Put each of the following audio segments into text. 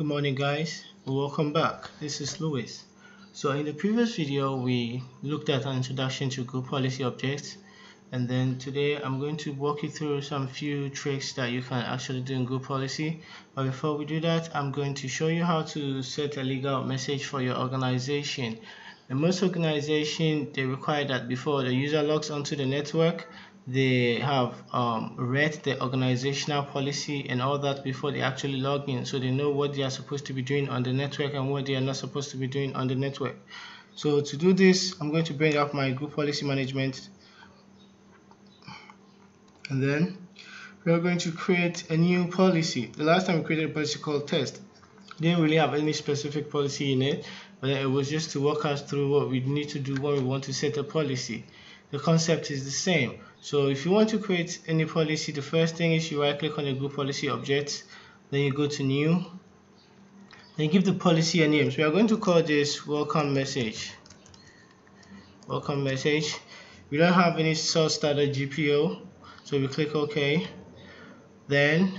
Good morning guys, welcome back. This is Louis. So in the previous video we looked at an introduction to group policy objects, and then today I'm going to walk you through some few tricks that you can actually do in group policy. But before we do that, I'm going to show you how to set a legal message for your organization. In most organizations, they require that before the user logs onto the network, they have read the organizational policy and all that before they actually log in, so they know what they are supposed to be doing on the network and what they are not supposed to be doing on the network. So to do this, I'm going to bring up my group policy management, and then we are going to create a new policy. The last time we created a policy called test, didn't really have any specific policy in it, but it was just to walk us through what we need to do when we want to set a policy. The concept is the same. So if you want to create any policy, the first thing is you right click on the group policy object, then you go to new, then you give the policy a name. So we are going to call this welcome message. Welcome message. We don't have any source started GPO, so we click OK. Then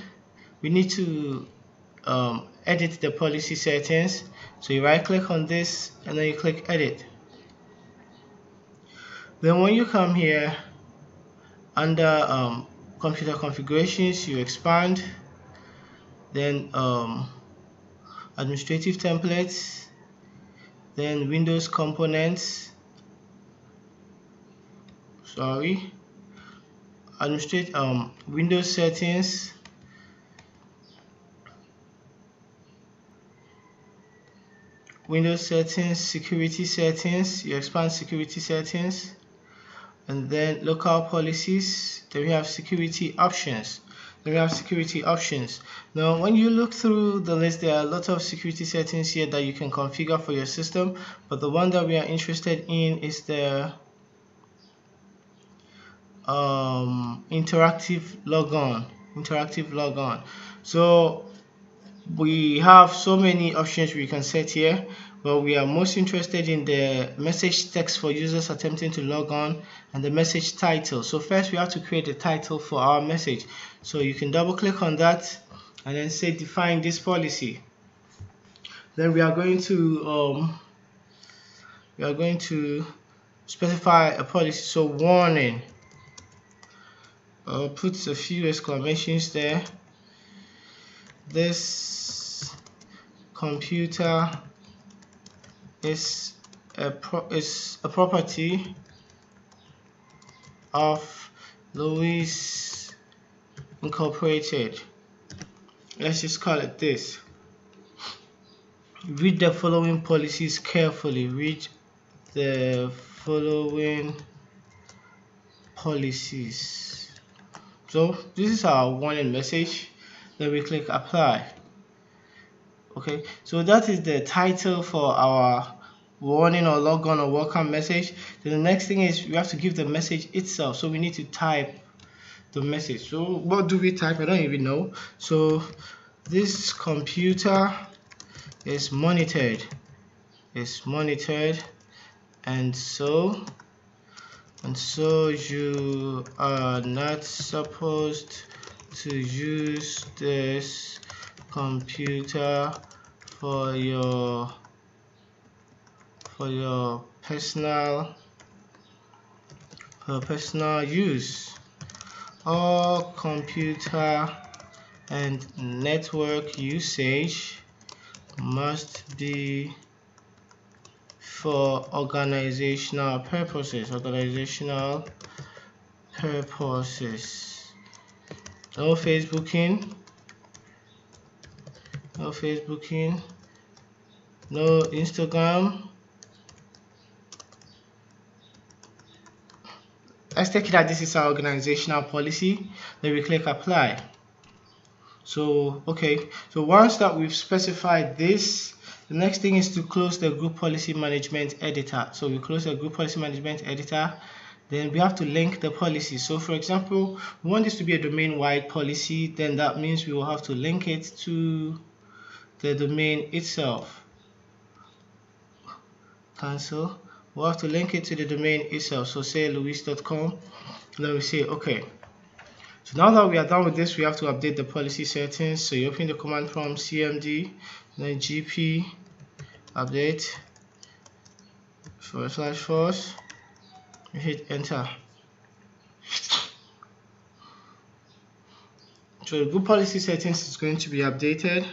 we need to edit the policy settings. So you right click on this and then you click edit. Then when you come here under computer configurations, you expand, then administrative templates, then Windows components, Windows settings, security settings, you expand security settings, and then local policies. Then we have security options. Now when you look through the list, there are a lot of security settings here that you can configure for your system, but the one that we are interested in is the interactive logon. So we have so many options we can set here, but we are most interested in the message text for users attempting to log on and the message title. So first we have to create a title for our message. So you can double click on that and then say define this policy. Then we are going to specify a policy. So warning, put a few exclamations there. This computer is a property of Louis Incorporated. Let's just call it this. Read the following policies carefully. Read the following policies. So this is our warning message. Then we click apply. Okay, so that is the title for our warning or logon or welcome message. Then the next thing is we have to give the message itself, so we need to type the message. So what do we type? I don't even know. So this computer is monitored, and so you are not supposed to use this computer for your personal use. All computer and network usage must be for organizational purposes. No Facebooking, no Instagram. Let's take it that this is our organizational policy. Then we click apply. So okay, so once that we've specified this, the next thing is to close the group policy management editor. So we close the group policy management editor. Then we have to link the policy. So for example, we want this to be a domain-wide policy, then that means we will have to link it to the domain itself. Cancel. We'll have to link it to the domain itself. So say louis.com, then we say okay. So now that we are done with this, we have to update the policy settings. So you open the command prompt cmd, then gp update /force, you hit enter. So the group policy settings is going to be updated.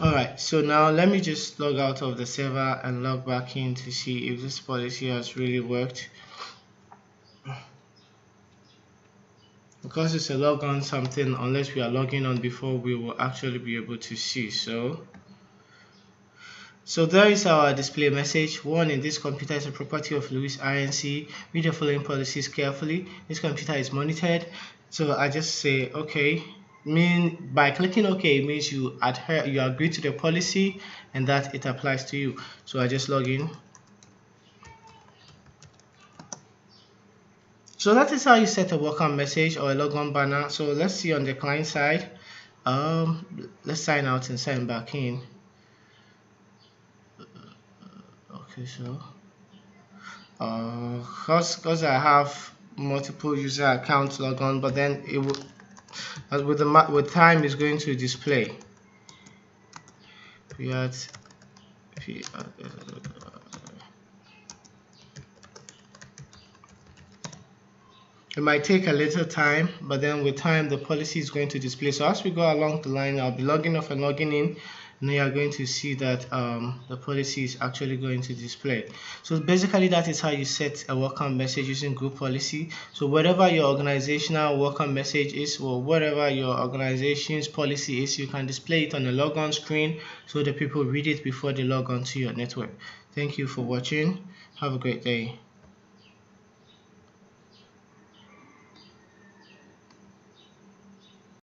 Alright, so now let me just log out of the server and log back in to see if this policy has really worked. Because it's a log on something, unless we are logging on before, we will actually be able to see. So there is our display message. Warning, this computer is a property of Louis Inc. Read the following policies carefully. This computer is monitored. So I just say okay. By clicking OK, it means you agree to the policy and that it applies to you. So I just log in. So that is how you set a welcome message or a logon banner. So let's see on the client side. Let's sign out and sign back in. Okay, so because I have multiple user accounts logged on, but then it will, with time, is going to display. It might take a little time, but then with time the policy is going to display. So as we go along the line, I'll be logging off and logging in, and you are going to see that the policy is actually going to display. So basically that is how you set a welcome message using group policy. So whatever your organizational welcome message is, or whatever your organization's policy is, you can display it on the logon screen so the people read it before they log on to your network. Thank you for watching. Have a great day.